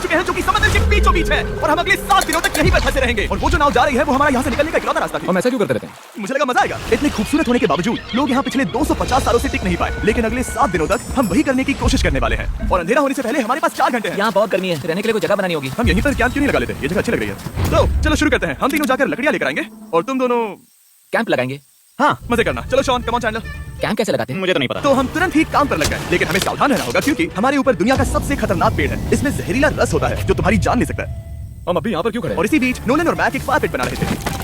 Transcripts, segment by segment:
चुके हैं जो कि समंदर के बीचों बीच है और हम अगले 7 दिनों तक यहीं पर फंसे रहेंगे। और वो जो नाव जा रही है वो हमारा यहाँ से निकलने का इकलौता रास्ता थी। हम ऐसा क्यों करते रहते हैं? मुझे लगा मजा आएगा। इतने खूबसूरत होने के बावजूद लोग यहाँ पिछले 250 सालों से टिक नहीं पाए, लेकिन अगले 7 दिनों तक हम वही करने की कोशिश करने वाले हैं। और अंधेरा होने से पहले हमारे पास 4 घंटे हैं। यहाँ बहुत गर्मी है, रहने के लिए कोई जगह बनानी होगी। हम यहीं पर कैंप क्यों नहीं लगा लेते? ये जगह अच्छी लग रही है। तो चलो शुरू करते हैं। हम तीनों जाकर लकड़ियाँ लेकर आएंगे और तुम दोनों कैंप लगाएंगे। हाँ मजे करना। चलो Shawn, come on Chandler. Camp कैसे लगाते हैं? मुझे तो नहीं पता। तो हम तुरंत ही काम पर लग गए, लेकिन हमें सावधान रहना होगा क्योंकि हमारे ऊपर दुनिया का सबसे खतरनाक पेड़ है। इसमें जहरीला रस होता है जो तुम्हारी जान ले सकता है। हम अभी यहाँ पर क्यों खड़े हैं? और इसी बीच नोलन और मैक एक फायर पिट बना रहे थे।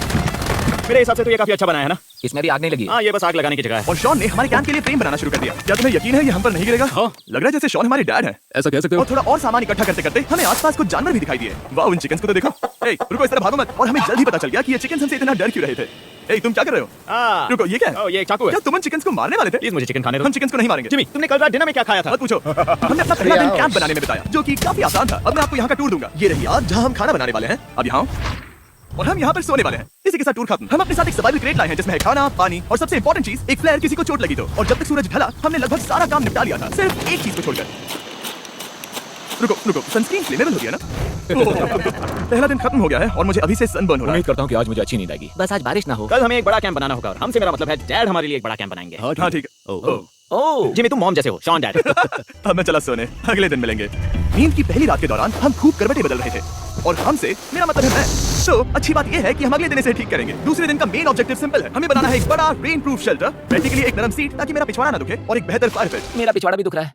मेरे हिसाब से तो ये काफी अच्छा बनाया है ना। इसमें भी आग नहीं लगी। हाँ, ये बस आग लगाने की जगह है। और शॉन ने हमारे कैंप के लिए फ्रेम बनाना शुरू कर दिया। क्या तुम्हें यकीन है ये हम पर नहीं गिरेगा? हाँ। लग रहा है जैसे शॉन हमारे डैड हैं। ऐसा कह सकते हो? और थोड़ा और सामान इकट्ठा करते करते हमें आसपास कुछ जानवर भी दिखाई दिए। वाह, उन चिकन्स को तो देखो। ए, रुको, इस तरह भागो मत। और हमें जल्द ही पता चल गया कि ये चिकन्स हमसे इतना डर क्यों रहे थे। ए, तुम क्या कर रहे हो? रुको, ये क्या है? ये एक चाकू है। क्या तुम उन चिकन्स को मारने वाले थे? प्लीज मुझे चिकन खाने दो। हम चिकन्स को नहीं मारेंगे। जिमी, तुमने कल रात डिनर में क्या खाया था? मत पूछो। हमने अपना पहला दिन कैंप बनाने में बिताया, जो कि काफी आसान था। अब मैं आपको यहाँ का टूर दूंगा। ये रही यार जहाँ हम खाना बनाने वाले हैं। अब यहाँ और हम यहाँ पर सोने वाले हैं। इसी के साथ टूर खत्म। हम अपने साथ एक सर्वाइवल क्रेट लाए हैं जिसमें है खाना, पानी और सबसे इंपॉर्टेंट चीज एक फ्लेयर, किसी को चोट लगी तो। और जब तक सूरज ढला हमने लगभग सारा काम निपटा लिया था, सिर्फ एक चीज को छोड़कर। रुको रुको, सनस्क्रीन फ्लेमेबल होती है ना? पहला दिन खत्म हो गया है और मुझे अभी से सनबर्न हो रहा है। उम्मीद करता हूँ कि आज मुझे अच्छी नींद आएगी। बस आज बारिश ना हो। कल हमें एक बड़ा कैंप बनाना होगा और हमसे मेरा मतलब है डैड हमारे लिए एक बड़ा कैंप बनाएंगे। हाँ ठीक है। ओह, जिमी, तुम मॉम जैसे हो, शॉन डैड। अब मैं चला सोने, अगले दिन मिलेंगे। नींद की पहली रात के दौरान हम खूब करवटें बदल रहे थे और हमसे मेरा मतलब है मैं। तो अच्छी बात यह है कि हम अगले दिन इसे ठीक करेंगे। दूसरे दिन का मेन ऑब्जेक्टिव सिंपल है। हमें बनाना है एक बड़ा रेन प्रूफ शेल्टर, बैठने के लिए एक नरम सीट ताकि मेरा पिछवाड़ा ना दुखे, और एक बेहतर फायर पिट। मेरा पिछवाड़ा भी दुख रहा है।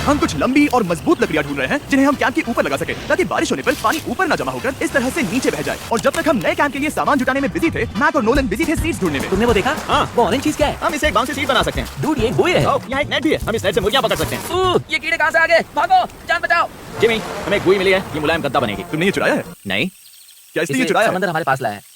हम कुछ लंबी और मजबूत लकड़ियां ढूंढ रहे हैं जिन्हें हम कैंप के ऊपर लगा सके ताकि बारिश होने पर पानी ऊपर ना जमा होकर इस तरह से नीचे बह जाए। और जब तक हम नए कैंप के लिए सामान जुटाने में बिजी थे, मैक और नोलन बिजी थे सीड्स ढूंढने में। तुमने वो देखा? हाँ। वो ऑरेंज चीज क्या है? हम इसे एक बाउंसी सीट बना सकते हैं। डूड, ये बुए है। यहाँ एक नेट भी है, हम इस नेट से मुर्गियां पकड़ सकते हैं। ये कीड़े कहाँ से आ गए? भागो, जान बचाओ। जिमी, हमें एक गुई मिली है, ये मुलायम गद्दा बनेगी। तुमने ये चुराया है? नहीं, क्या इसने ये इसे चुराया है? समंदर हमारे पास लाया है।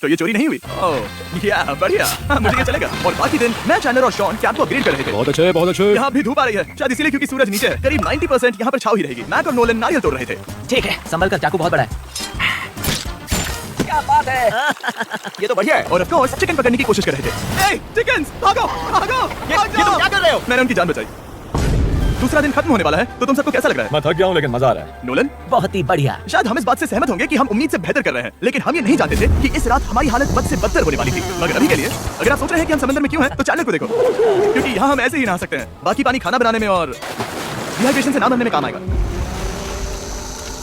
तो ये चोरी नहीं हुई? ओह या बढ़िया। हाँ, मुझे ये चलेगा। और बाकी दिन मैं, चैंडलर और शॉन कैंप को अपग्रेड कर रहे थे। बहुत अच्छे, बहुत अच्छे। यहाँ भी धूप आ रही है, शायद इसीलिए क्योंकि सूरज नीचे है। करीब 90% यहाँ पर छाव ही रहेगी। मैक और नोलन नारियल तोड़ रहे थे। ठीक है, संभल कर, चाकू बहुत बड़ा है। क्या बात है? ये तो बढ़िया है। और ऑफ कोर्स चिकन पकड़ने की कोशिश कर रहे थे। ए, चिकन्स, भागो, भागो, ये तुम क्या कर रहे हो? मैंने उनकी जान बचाई। दूसरा दिन खत्म होने वाला है, तो तुम सबको कैसा लग रहा है? मैं थक गया हूँ लेकिन मजा आ रहा है। नोलन, बहुत ही बढ़िया। शायद हम इस बात से सहमत होंगे कि हम उम्मीद से बेहतर कर रहे हैं, लेकिन हम ये नहीं जानते थे कि इस रात हमारी हालत बद से बदतर होने वाली थी। मगर अभी के लिए अगर आप सोच रहे हैं कि हम समंदर में क्यों हैं, तो चैनल को देखो, क्योंकि यहाँ हम ऐसे ही नहा सकते हैं। बाकी पानी खाना बनाने में और डिहाइड्रेशन से ना मरने में काम आएगा।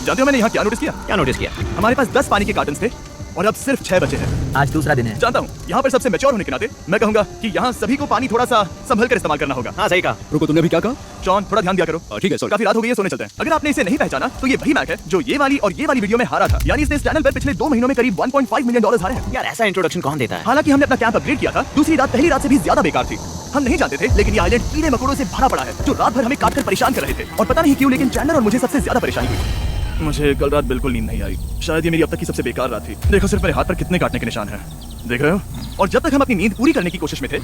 जानते हो मैंने यहाँ क्या नोटिस किया? क्या नोटिस किया? हमारे पास 10 पानी के कार्टन थे और अब सिर्फ 6 बचे हैं। आज दूसरा दिन है। जानता हूँ यहाँ पर सबसे मैच्योर होने के नाते मैं कहूंगा कि यहाँ सभी को पानी थोड़ा सा संभल कर इस्तेमाल करना होगा। हाँ, सही कहा। रुको, तुमने अभी क्या कहा? जॉन, थोड़ा ध्यान दिया करो। ठीक है, सॉरी। काफी रात हो गई है, सोने चलते हैं। अगर आपने इसे नहीं पहचाना तो ये वही मैक है जो ये वाली और ये वाली वीडियो में हारा था। यानी इसने इस चैनल पर पिछले 2 महीनों में करीब $1.5 मिलियन हारे हैं। यार, ऐसा इंट्रोडक्शन कौन देता है? हालांकि हमने अपना कैंप अपग्रेड किया था, दूसरी रात पहली रात से भी ज्यादा बेकार थी। हम नहीं जानते थे, लेकिन ये आइलैंड कीड़े मकोड़ों से भरा पड़ा है जो रात भर हमें काटकर परेशान कर रहे थे। और पता नहीं क्यों, लेकिन चैनलर और मुझे सबसे ज्यादा परेशानी हुई। मुझे कल रात बिल्कुल नींद नहीं आई। शायद ये मेरी अब तक की सबसे बेकार रात थी। देखो, सिर्फ मेरे हाथ पर कितने काटने के निशान हैं, देख रहे हो? और जब तक हम अपनी नींद पूरी करने की कोशिश में थे,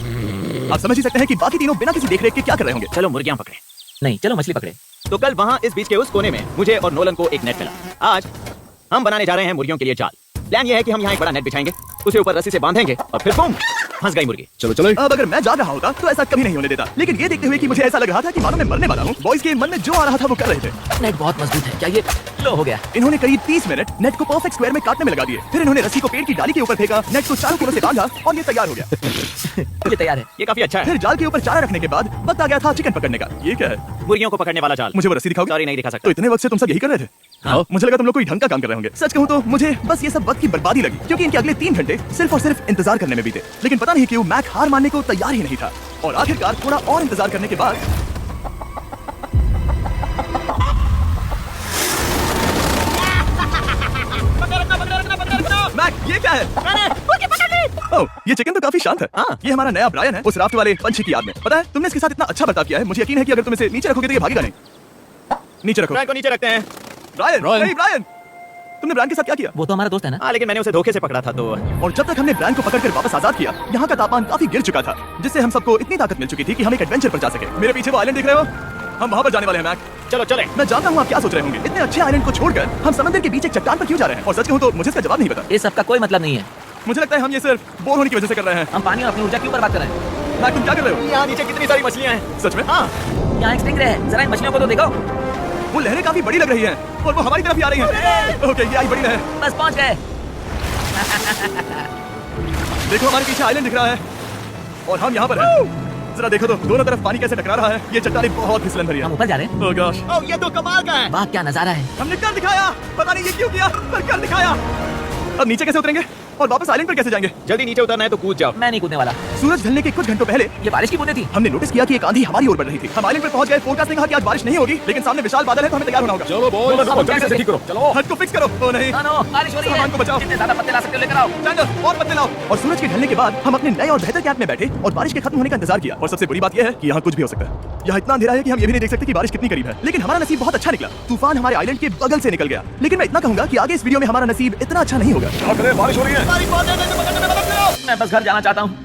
आप समझ ही सकते हैं कि बाकी तीनों बिना किसी देखरेख के क्या कर रहे होंगे। चलो मुर्गियां पकड़े। नहीं, चलो मछली पकड़े। तो कल वहाँ इस बीच के उस कोने में मुझे और नोलन को एक नेट मिला। आज हम बनाने जा रहे हैं मुर्गियों के लिए जाल। प्लान ये है कि हम यहाँ एक बड़ा नेट बिछाएंगे, उसे ऊपर रस्सी से बांधेंगे और फिर बूम, फंस गई मुर्गी। चलो चलो। अब अगर मैं जा रहा होता तो ऐसा कभी नहीं होने देता, लेकिन ये देखते हुए कि मुझे ऐसा लग रहा था कि मानो मैं मरने वाला हूँ, बॉयज के मन में जो आ रहा था वो कर रहे थे। नेट बहुत मजबूत है। क्या ये लो हो गया? इन्होंने करीब 30 मिनट नेट को परफेक्ट स्क्वायर में काटने में लगा दिए। फिर इन्होंने रस्सी को पेड़ की डाली के ऊपर फेंका, नेट को चारों कोनों से बांधा और ये तैयार हो गया। ये तैयार है। ये काफी अच्छा है। फिर जाल के ऊपर चारा रखने के बाद वक्त आ गया था चिकन पकड़ने का। ये क्या है? मुर्गियों को पकड़ने वाला जाल। मुझे वो रस्सी दिखाओगे? सॉरी, नहीं दिखा सकता। तो इतने वक्त से तुम सब यही कर रहे थे? हाँ। मुझे लगा तुम लोग कोई ढंग का काम कर रहे होंगे। सच कहूँ तो मुझे बस ये सब वक्त की बर्बादी लगी, क्योंकि इनके अगले 3 घंटे सिर्फ और सिर्फ इंतजार करने में बीते। लेकिन पता नहीं क्यों मैक हार मानने को तैयार ही नहीं था। और आखिरकार थोड़ा और इंतजार करने के बाद मैक, ये क्या है? ओह, ये चिकन तो काफी शांत है। हाँ। ये हमारा नया ब्रायन है, उस राफ्ट वाले पंछी की याद में। पता है, तुमने इसके साथ इतना अच्छा बर्ताव किया है, मुझे यकीन है कि अगर तुम इसे नीचे रखोगे तो ये भागेगा नहीं। नीचे रखो। ब्रायन को नीचे रखते हैं। ब्रायन, नहीं ब्रायन, तुमने ब्रायन के साथ क्या किया? वो तो हमारा दोस्त है ना। हाँ, लेकिन मैंने उसे धोखे से पकड़ा था तो। और जब तक हमने ब्रायन को पकड़कर वापस आजाद किया, यहाँ का तापमान काफी गिर चुका था, जिससे हम सबको इतनी ताकत मिल चुकी थी कि हम एक एडवेंचर पर जा सके। मेरे पीछे वो आइलैंड देख रहे हो? हम वहाँ पर जाने वाले हैं मैक। चलो चले। मैं जानता हूँ आप क्या सोच रहे होंगे, इतने अच्छे आइलैंड को छोड़कर हम समंदर के बीच एक चट्टान पर क्यों जा रहे हैं? और सच कहूँ तो मुझे इसका जवाब नहीं पता। ये सबका कोई मतलब नहीं है। मुझे लगता है हम ये सिर्फ बोर होने की वजह से कर रहे हैं। हम पानी और अपनी ऊर्जा क्यों बर्बाद कर रहे हैं? मैक, तुम क्या कर रहे हो? यहाँ नीचे कितनी सारी मछलियाँ हैं। सच में? हाँ, यहाँ एक स्टिंगरे है, जरा इन मछलियों को तो देखो। वो लहरें काफी बड़ी लग रही हैं और वो हमारी तरफ ही आ रही हैं। ओके, ये आई बड़ी लहर। बस पहुंच गए। देखो हमारे पीछे आइलैंड दिख रहा है और हम यहाँ पर हैं। जरा देखो तो दोनों तरफ पानी कैसे टकरा रहा है। ये चट्टानें बहुत फिसलन भरी हम है। ऊपर जा रहे हैं। ओह गॉश, ओह, ये तो कमाल का है। वाह क्या नजारा है। हमने कर दिखाया। पता नहीं ये क्यों किया, पर कर दिखाया। अब नीचे कैसे उतरेंगे और वापस आइलैंड पर कैसे जाएंगे? जल्दी नीचे उतरना है तो कूद जाओ। मैं नहीं कूदने वाला। सूरज ढलने के कुछ घंटों पहले ये बारिश की बूंदें थी। हमने नोटिस किया कि एक आंधी हमारी ओर बढ़ रही थी। हम आइलैंड पर पहुंच गए। फोरकास्ट ने कहा कि आज बारिश नहीं होगी, लेकिन सामने विशाल बादल है तो हमें तैयार होना होगा। चलो बॉयज, चलो, जल्दी से ठीक करो। चलो। हद को फिक्स करो। ओ नहीं, नो नो, बारिश हो रही है। सामान को बचाओ। जितने ज्यादा पत्ते ला सकते हो लेकर आओ। चैंडलर और पत्ते लाओ। और सूरज के ढलने के बाद हम अपने नए और बेहतर कैंप में बैठे और बारिश के खत्म होने का इंतजार किया। और सबसे बड़ी बात यह है कि यहाँ कुछ भी हो सकता है। यहाँ इतना अंधेरा है कि हम ये भी नहीं देख सकते कि बारिश कितनी करीब है। लेकिन हमारा नसीब बहुत अच्छा निकला। तूफान हमारे आइलैंड के बगल से निकल गया। लेकिन मैं इतना कहूंगा कि आगे इस वीडियो में हमारा नसीब इतना अच्छा नहीं होगा। क्या करें, बारिश हो रही है। बारिश बहुत तेज है, तो पकड़ने में मदद करो। मैं बस घर जाना चाहता हूँ।